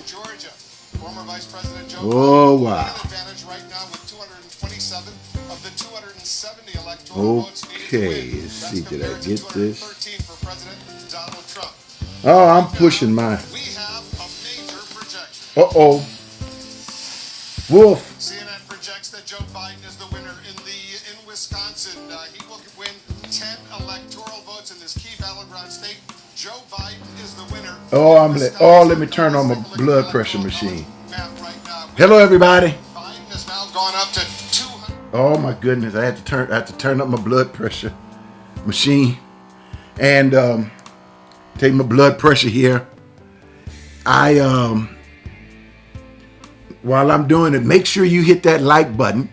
Georgia. Former Vice President Joe Oh, Biden wow. an advantage right now with 227 of the 270 electoral votes needed to win. Okay, let's That's see. Did I compared to get this? 213 for President Donald Trump. Oh, I'm Right pushing now, my. we have a major projection. Uh-oh. Wolf. CNN projects that Joe Biden is the winner in Wisconsin. He will win 10 electoral votes in this key battleground state. Joe Biden is the winner. Let me turn on my Let's take a look at the blood pressure electoral machine. map right now. Hello, everybody. Biden has now gone up to 200. Oh my goodness, I had to turn up my blood pressure machine and take my blood pressure here. I while I'm doing it, make sure you hit that like button.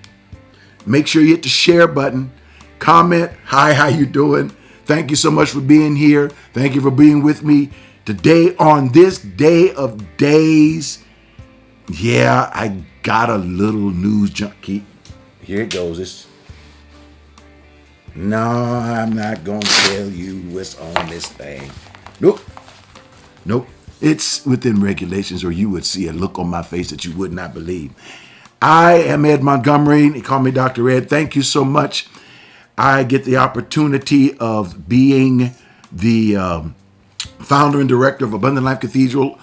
Make sure you hit the share button. Comment, hi, how you doing? Thank you so much for being here. Thank you for being with me today on this day of days. Yeah, I got a little news junkie. Here it goes. No, I'm not going to tell you what's on this thing. Nope. Nope. It's within regulations, or you would see a look on my face that you would not believe. I am Ed Montgomery. They call me Dr. Ed. Thank you so much. I get the opportunity of being the founder and director of Abundant Life Cathedral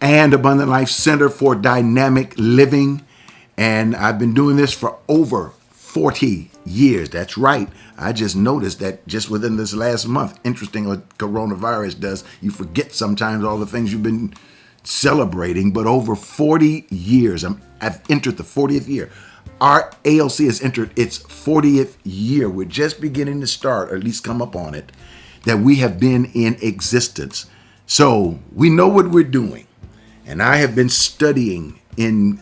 and Abundant Life Center for Dynamic Living. And I've been doing this for over 40 years. That's right. I just noticed that just within this last month, interesting what coronavirus does, you forget sometimes all the things you've been celebrating, but over 40 years, I've entered the 40th year. Our ALC has entered its 40th year. We're just beginning to start, or at least come up on it, that we have been in existence. So we know what we're doing. And I have been studying in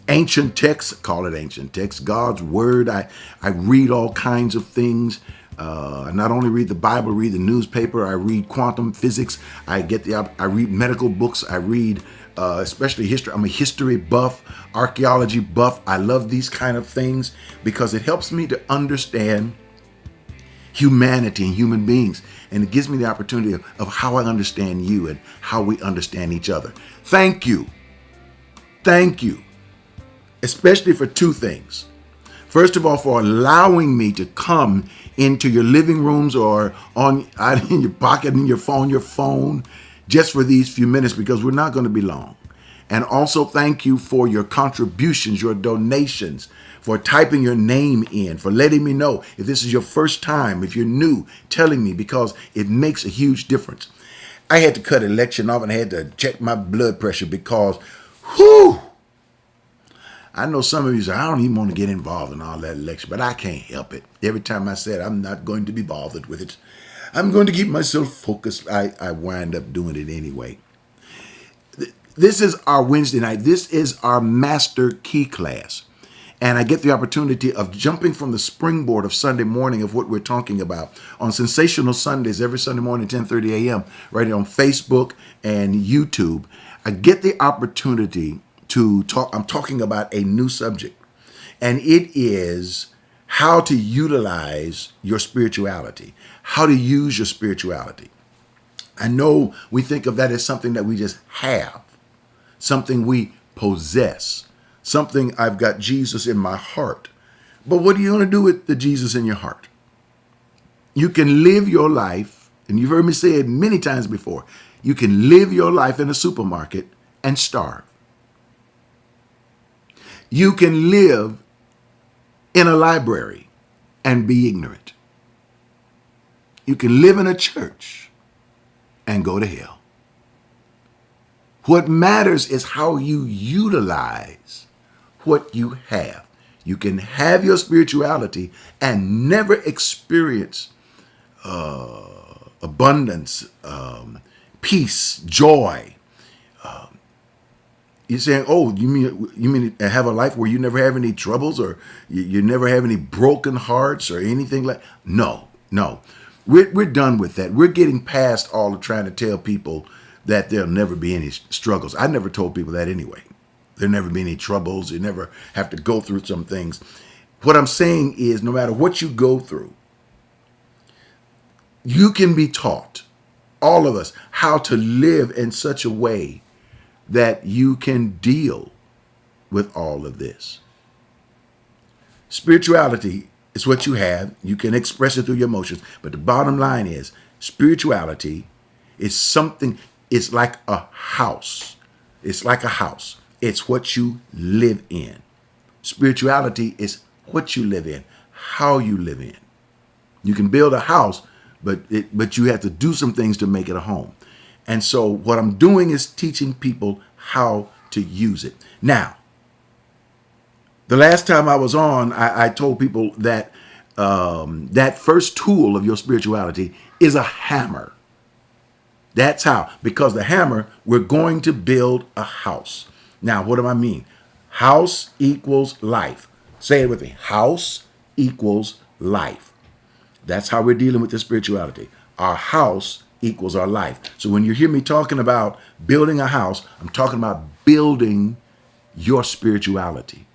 ancient texts, call it ancient texts, God's word. I read all kinds of things. I not only read the Bible, read the newspaper, I read quantum physics, I read medical books, I read especially history. I'm a history buff, archaeology buff. I love these kind of things because it helps me to understand humanity and human beings. And it gives me the opportunity of how I understand you and how we understand each other. Thank you. Thank you. Especially for two things. First of all, for allowing me to come into your living rooms or in your pocket, in your phone, just for these few minutes, because we're not going to be long. And also thank you for your contributions, your donations, for typing your name in, for letting me know if this is your first time, if you're new, telling me, because it makes a huge difference. I had to cut election off and I had to check my blood pressure because, whew, I know some of you say, I don't even want to get involved in all that election, but I can't help it. Every time I said I'm not going to be bothered with it, I'm going to keep myself focused, I wind up doing it anyway. This is our Wednesday night. This is our master key class. And I get the opportunity of jumping from the springboard of Sunday morning of what we're talking about on Sensational Sundays every Sunday morning, 10:30 a.m., right here on Facebook and YouTube. I get the opportunity to talk. I'm talking about a new subject, and it is how to utilize your spirituality, how to use your spirituality. I know we think of that as something that we just have, something we possess, something I've got Jesus in my heart. But what are you going to do with the Jesus in your heart? You can live your life, and you've heard me say it many times before, you can live your life in a supermarket and starve. You can live in a library and be ignorant. You can live in a church and go to hell. What matters is how you utilize what you have. You can have your spirituality and never experience abundance, peace, joy. You're saying, oh, you mean have a life where you never have any troubles or you never have any broken hearts or anything like? No. We're done with that. We're getting past all of trying to tell people that there'll never be any struggles. I never told people that anyway. There'll never be any troubles. You never have to go through some things. What I'm saying is no matter what you go through, you can be taught, all of us, how to live in such a way that you can deal with all of this. Spirituality is what you have. You can express it through your emotions. But the bottom line is spirituality is something, it's like a house. It's like a house. It's what you live in. Spirituality is what you live in, how you live in. You can build a house, but you have to do some things to make it a home. And so what I'm doing is teaching people how to use it. Now, the last time I was on, I told people that that first tool of your spirituality is a hammer. That's how, because the hammer, we're going to build a house. Now, what do I mean? House equals life. Say it with me. House equals life. That's how we're dealing with the spirituality. Our house equals our life. So when you hear me talking about building a house, I'm talking about building your spirituality.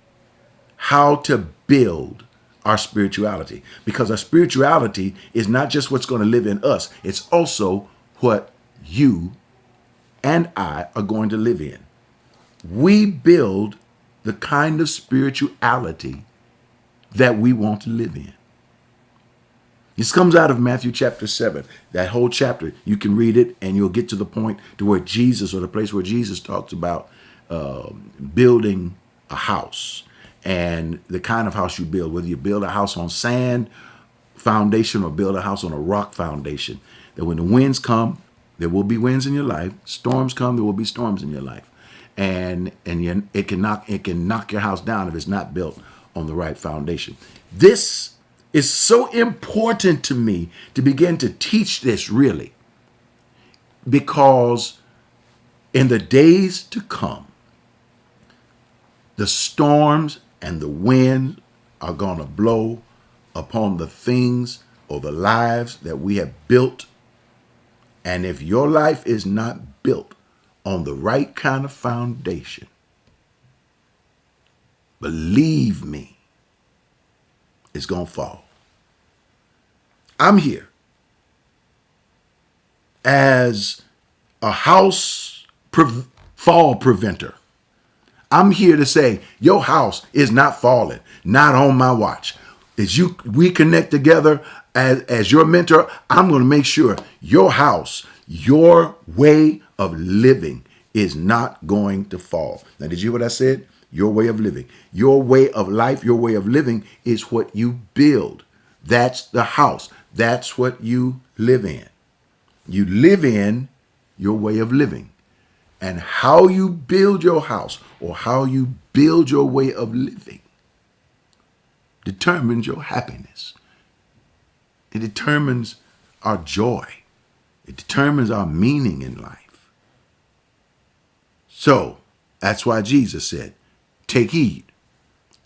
How to build our spirituality. Because our spirituality is not just what's going to live in us. It's also what you and I are going to live in. We build the kind of spirituality that we want to live in. This comes out of Matthew chapter 7. That whole chapter, you can read it and you'll get to the point to where Jesus, or the place where Jesus talks about building a house and the kind of house you build, whether you build a house on sand foundation or build a house on a rock foundation, that when the winds come, there will be winds in your life. Storms come, there will be storms in your life. And it can knock your house down if it's not built on the right foundation. This is so important to me to begin to teach this, really, because in the days to come, the storms and the wind are going to blow upon the things or the lives that we have built. And if your life is not built on the right kind of foundation, believe me, it's going to fall. I'm here as a house fall preventer. I'm here to say your house is not falling, not on my watch. As we connect together as your mentor, I'm going to make sure your house, your way of living is not going to fall. Now, did you hear what I said? Your way of living, your way of life, your way of living is what you build. That's the house. That's what you live in. You live in your way of living. And how you build your house or how you build your way of living determines your happiness. It determines our joy. It determines our meaning in life. So that's why Jesus said, take heed,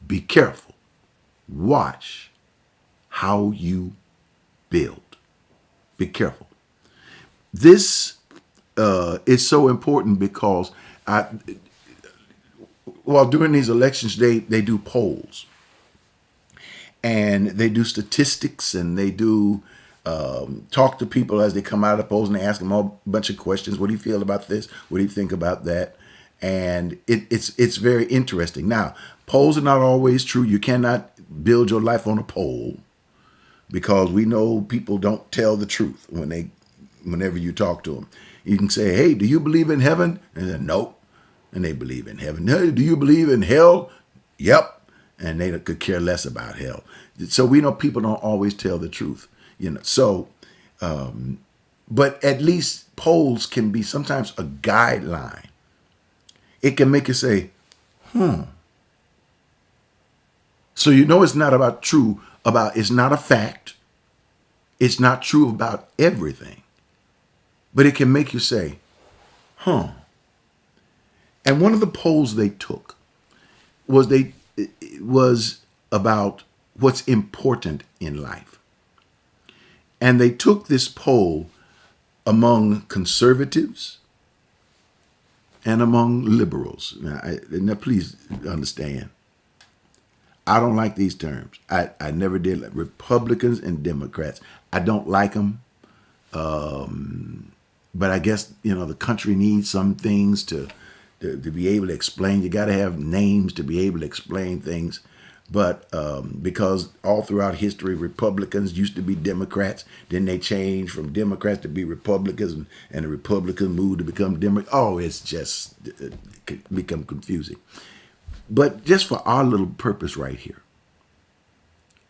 be careful, watch how you build. Be careful. This is so important because during these elections, they do polls and they do statistics and they do talk to people as they come out of the polls and they ask them a bunch of questions. What do you feel about this? What do you think about that? And it's very interesting. Now, polls are not always true. You cannot build your life on a poll because we know people don't tell the truth whenever you talk to them. You can say, hey, do you believe in heaven? And then, nope. And they believe in heaven. Hey, do you believe in hell? Yep. And they could care less about hell. So we know people don't always tell the truth. So, but at least polls can be sometimes a guideline. It can make you say, So it's not it's not a fact. It's not true about everything. But it can make you say, And one of the polls they took was about what's important in life. And they took this poll among conservatives and among liberals. Now please understand, I don't like these terms. I never did. Like Republicans and Democrats, I don't like them. But I guess, the country needs some things to to be able to explain. You got to have names to be able to explain things. But because all throughout history, Republicans used to be Democrats, then they changed from Democrats to be Republicans, and the Republicans moved to become Democrats. Oh, it's just become confusing. But just for our little purpose right here,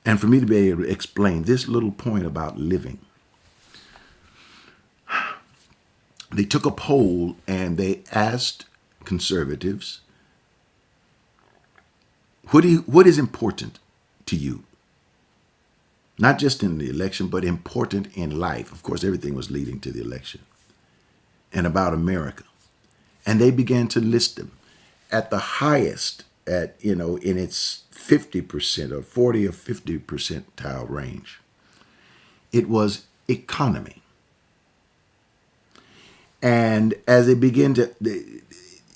and for me to be able to explain this little point about living, they took a poll and they asked conservatives, what is important to you? Not just in the election, but important in life. Of course, everything was leading to the election. And about America. And they began to list them at the highest, in its 50% or 40 or 50 percentile range. It was economy. And as they begin to,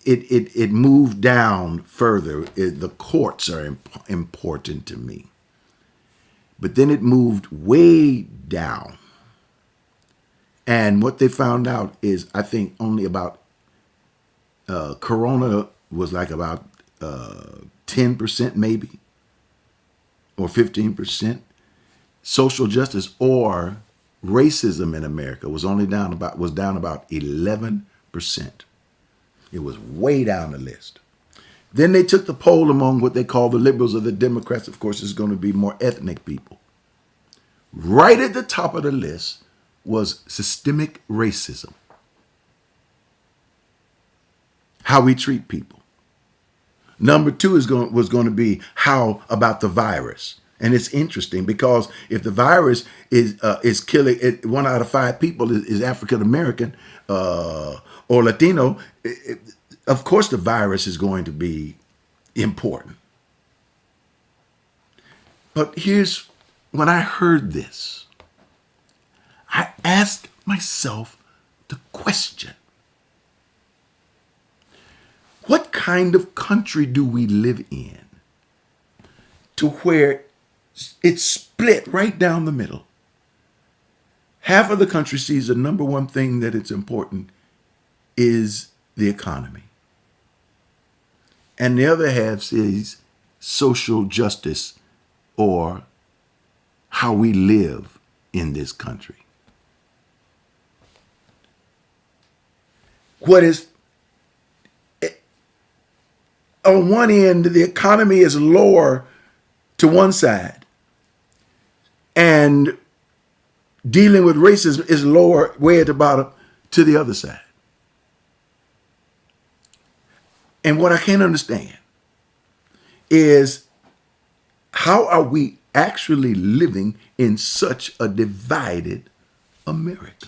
it moved down further. The courts are important to me. But then it moved way down. And what they found out is, I think only about, Corona was like about 10% maybe, or 15%. Social justice or racism in America was down about 11%. It was way down the list. Then they took the poll among what they call the liberals or the Democrats. Of course, it's going to be more ethnic people. Right at the top of the list was systemic racism. How we treat people. Number two was going to be how about the virus. And it's interesting because if the virus is killing 1 out of 5 people is African American or Latino, of course the virus is going to be important. But here's when I heard this, I asked myself the question: what kind of country do we live in to where it's split right down the middle? Half of the country sees the number one thing that it's important is the economy. And the other half sees social justice or how we live in this country. What is, on one end, the economy is lower to one side, and dealing with racism is lower, way at the bottom, to the other side. And what I can't understand is, how are we actually living in such a divided America?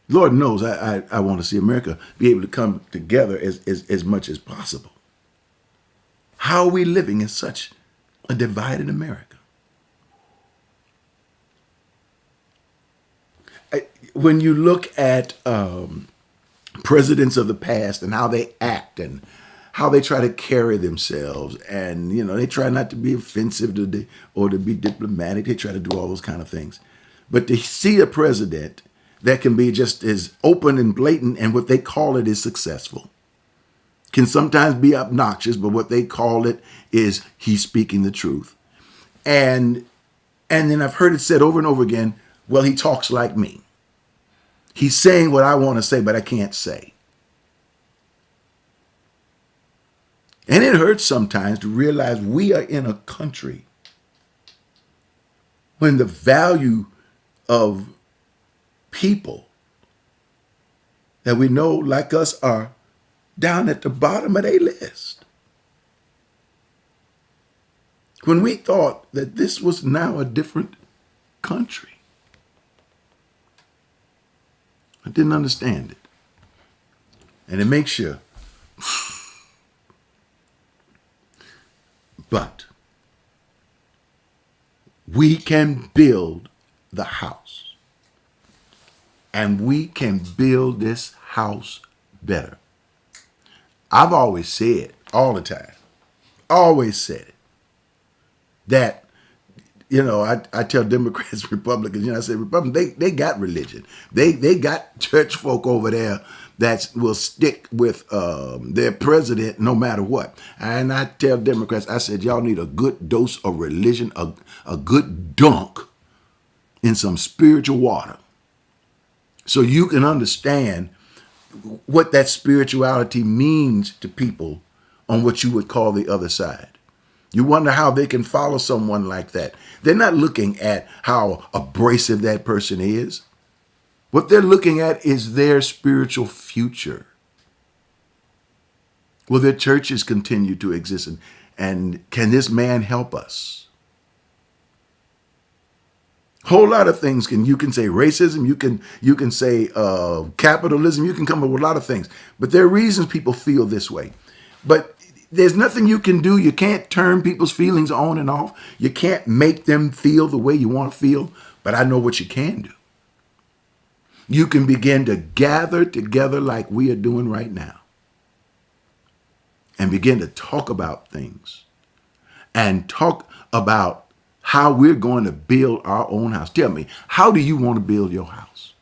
Lord knows I want to see America be able to come together as much as possible. How are we living in such a divided America? When you look at presidents of the past and how they act and how they try to carry themselves, and they try not to be offensive or to be diplomatic. They try to do all those kind of things. But to see a president that can be just as open and blatant, and what they call it is successful, can sometimes be obnoxious, but what they call it is he's speaking the truth. And then I've heard it said over and over again, well, he talks like me. He's saying what I want to say, but I can't say. And it hurts sometimes to realize we are in a country when the value of people that we know like us are down at the bottom of their list. When we thought that this was now a different country. I didn't understand it. And it makes you. But we can build the house. And we can build this house better. I've always said, all the time, always said it, that, I tell Democrats, Republicans, I say Republicans, they got religion. They got church folk over there that will stick with their president no matter what. And I tell Democrats, I said, y'all need a good dose of religion, a good dunk in some spiritual water, so you can understand what that spirituality means to people on what you would call the other side. You wonder how they can follow someone like that. They're not looking at how abrasive that person is. What they're looking at is their spiritual future. Will their churches continue to exist? And can this man help us? Whole lot of things you can say racism, you can say capitalism, you can come up with a lot of things. But there are reasons people feel this way. But there's nothing you can do. You can't turn people's feelings on and off. You can't make them feel the way you want to feel. But I know what you can do. You can begin to gather together like we are doing right now and begin to talk about things and talk about how we're going to build our own house. Tell me, how do you want to build your house?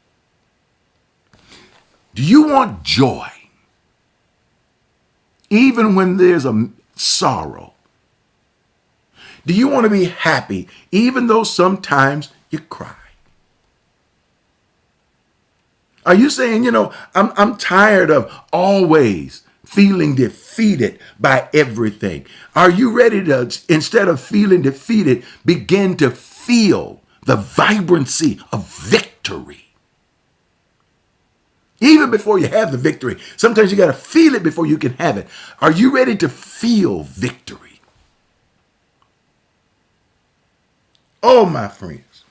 Do you want joy? Even when there's a sorrow? Do you want to be happy even though sometimes you cry? Are you saying, I'm tired of always feeling defeated by everything? Are you ready to, instead of feeling defeated, begin to feel the vibrancy of victory? Even before you have the victory, sometimes you got to feel it before you can have it. Are you ready to feel victory? Oh, my friends.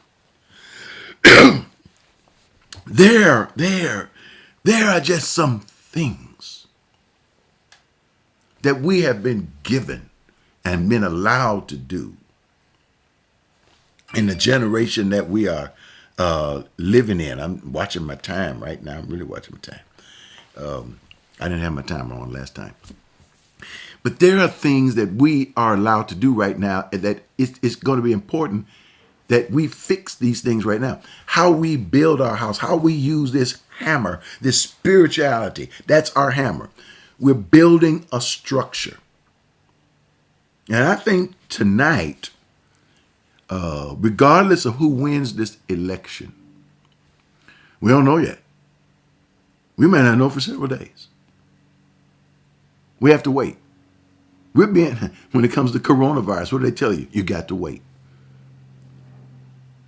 There are just some things that we have been given and been allowed to do in the generation that we are living in. I'm watching my time right now. I'm really watching my time. I didn't have my timer on last time. But there are things that we are allowed to do right now that it's going to be important that we fix these things right now. How we build our house, how we use this hammer, this spirituality, that's our hammer. We're building a structure. And I think tonight, regardless of who wins this election, we don't know yet. We may not know for several days. We have to wait. When it comes to coronavirus, what do they tell you? You got to wait.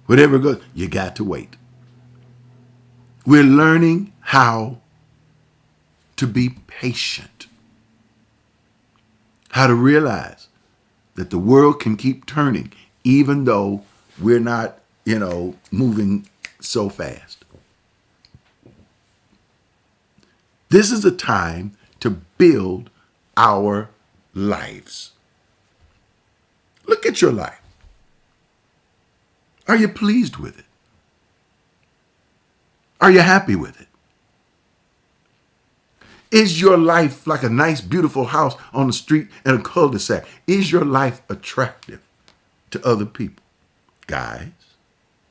Whatever goes, you got to wait. We're learning how to be patient. How to realize that the world can keep turning even though we're not, moving so fast. This is a time to build our lives. Look at your life. Are you pleased with it? Are you happy with it? Is your life like a nice, beautiful house on the street in a cul-de-sac? Is your life attractive to other people?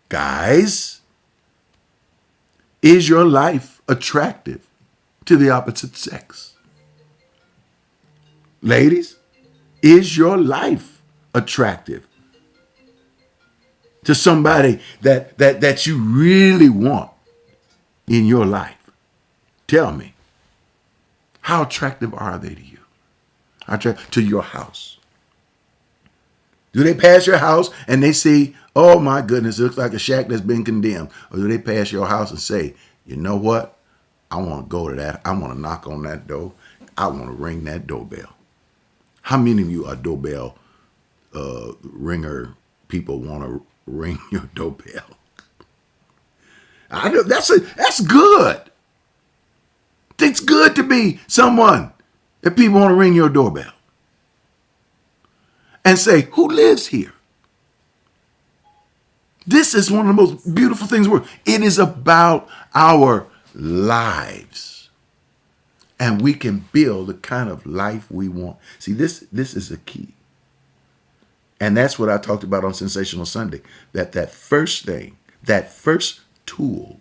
Guys, is your life attractive to the opposite sex? Ladies, is your life attractive to somebody that you really want in your life? Tell me, how attractive are they to you? To your house? Do they pass your house and they see, oh my goodness, it looks like a shack that's been condemned? Or do they pass your house and say, you know what? I want to go to that. I want to knock on that door. I want to ring that doorbell. How many of you are doorbell ringer people want to ring your doorbell? I know that's good. It's good to be someone that people want to ring your doorbell and say, who lives here? This is one of the most beautiful things in the world. It is about our lives. And we can build the kind of life we want. See, this is a key. And that's what I talked about on Sensational Sunday. That first thing, that first tool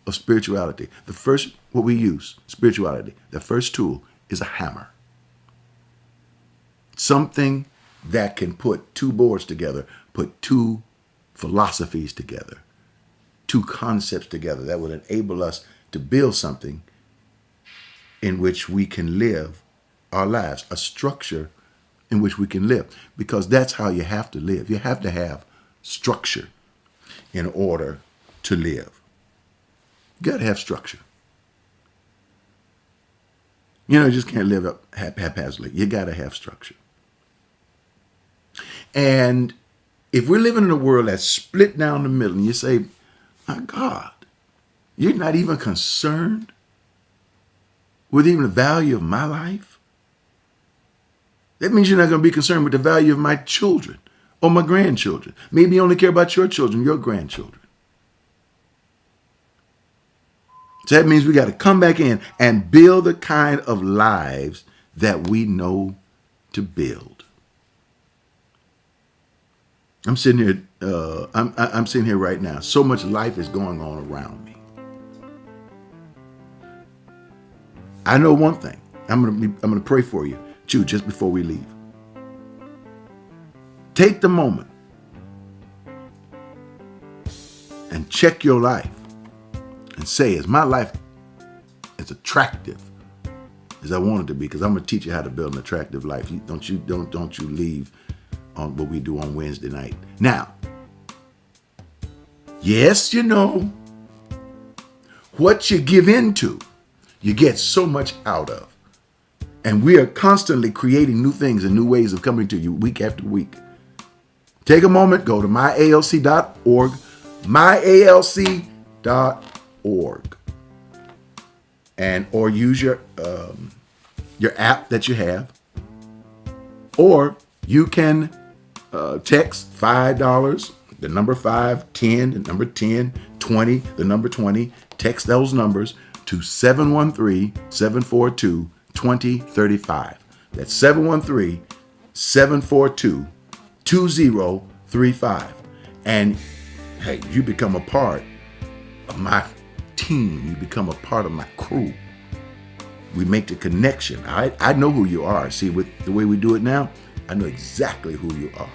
of spirituality, the first, what we use, spirituality, the first tool is a hammer. Something that can put two boards together, put two philosophies together, two concepts together that would enable us to build something in which we can live our lives, a structure in which we can live, because that's how you have to live. You have to have structure in order to live. You got to have structure. You just can't live up haphazardly. You got to have structure. And if we're living in a world that's split down the middle, and you say, my God, you're not even concerned with even the value of my life? That means you're not going to be concerned with the value of my children or my grandchildren. Maybe you only care about your children, your grandchildren. So that means we got to come back in and build the kind of lives that we know to build. I'm sitting here. I'm sitting here right now. So much life is going on around me. I know one thing. I'm gonna pray for you, too, just before we leave. Take the moment and check your life and say, is my life as attractive as I want it to be? Because I'm gonna teach you how to build an attractive life. Don't you leave on what we do on Wednesday night. Now, yes, what you give into, you get so much out of. And we are constantly creating new things and new ways of coming to you week after week. Take a moment, go to myalc.org, myalc.org, and or use your app that you have, or you can text $5, the number 5, 10, the number 10, 20, the number 20. Text those numbers to 713-742-2035. That's 713-742-2035. And hey, you become a part of my team. You become a part of my crew. We make the connection. I know who you are. See, with the way we do it now, I know exactly who you are.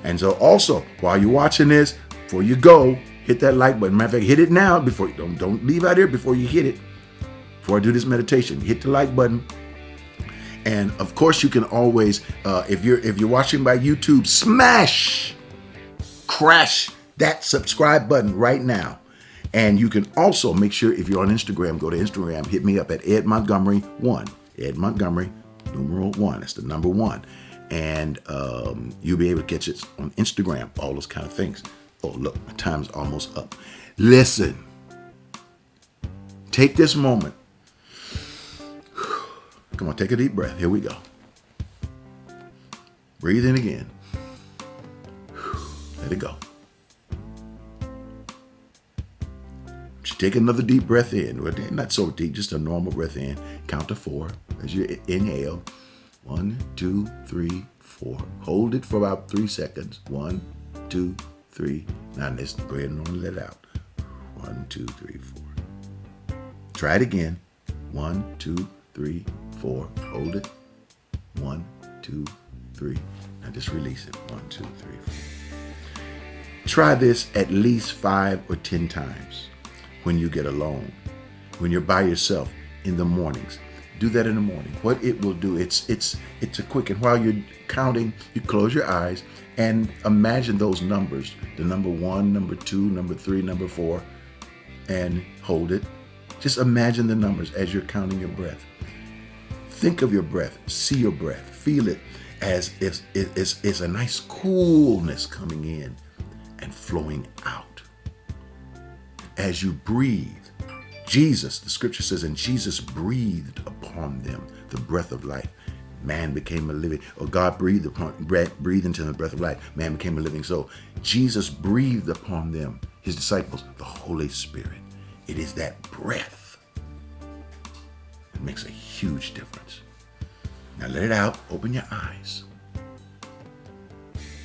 And so also, while you're watching this, before you go, hit that like button. Matter of fact, hit it now before don't leave out here before you hit it. Before I do this meditation, hit the like button. And of course, you can always, if you're watching by YouTube, crash that subscribe button right now. And you can also make sure, if you're on Instagram, go to Instagram, hit me up at Ed Montgomery 1. Ed Montgomery, numeral 1. That's the number 1. And you'll be able to catch it on Instagram, all those kind of things. Oh, look, my time's almost up. Listen, take this moment. Come on, take a deep breath. Here we go. Breathe in again. Let it go. Just take another deep breath in. Not so deep, just a normal breath in. Count to 4 as you inhale. 1, 2, 3, 4. Hold it for about 3 seconds. 1, 2, 3. Now let's go ahead and let it out. 1, 2, 3, 4. Try it again. 1, 2, 3, 4. Hold it. 1, 2, 3. Now just release it. 1, 2, 3, 4. Try this at least 5 or 10 times when you get alone, when you're by yourself in the mornings. Do that in the morning. What it will do, it's a quick, and while you're counting, you close your eyes and imagine those numbers, the number 1, number 2, number 3, number 4, and hold it. Just imagine the numbers as you're counting your breath. Think of your breath, see your breath, feel it as if it's a nice coolness coming in and flowing out. As you breathe, Jesus, the scripture says, and Jesus breathed upon them the breath of life. Man became a living, or God breathed into the breath of life. Man became a living soul. Jesus breathed upon them, his disciples, the Holy Spirit. It is that breath that makes a huge difference. Now let it out. Open your eyes.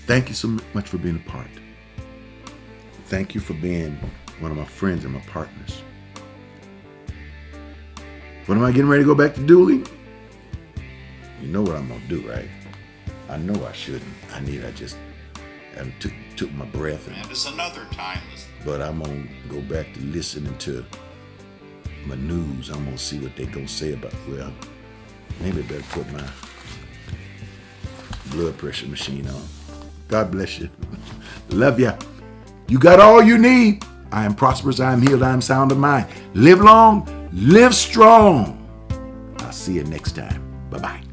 Thank you so much for being a part. Thank you for being one of my friends and my partners. When am I getting ready to go back to dueling? You know what I'm going to do, right? I know I shouldn't. I just took my breath. And it's another timeless. But I'm going to go back to listening to my news. I'm going to see what they're going to say about, well, maybe I better put my blood pressure machine on. God bless you. Love ya. You got all you need. I am prosperous. I am healed. I am sound of mind. Live long. Live strong. I'll see you next time. Bye-bye.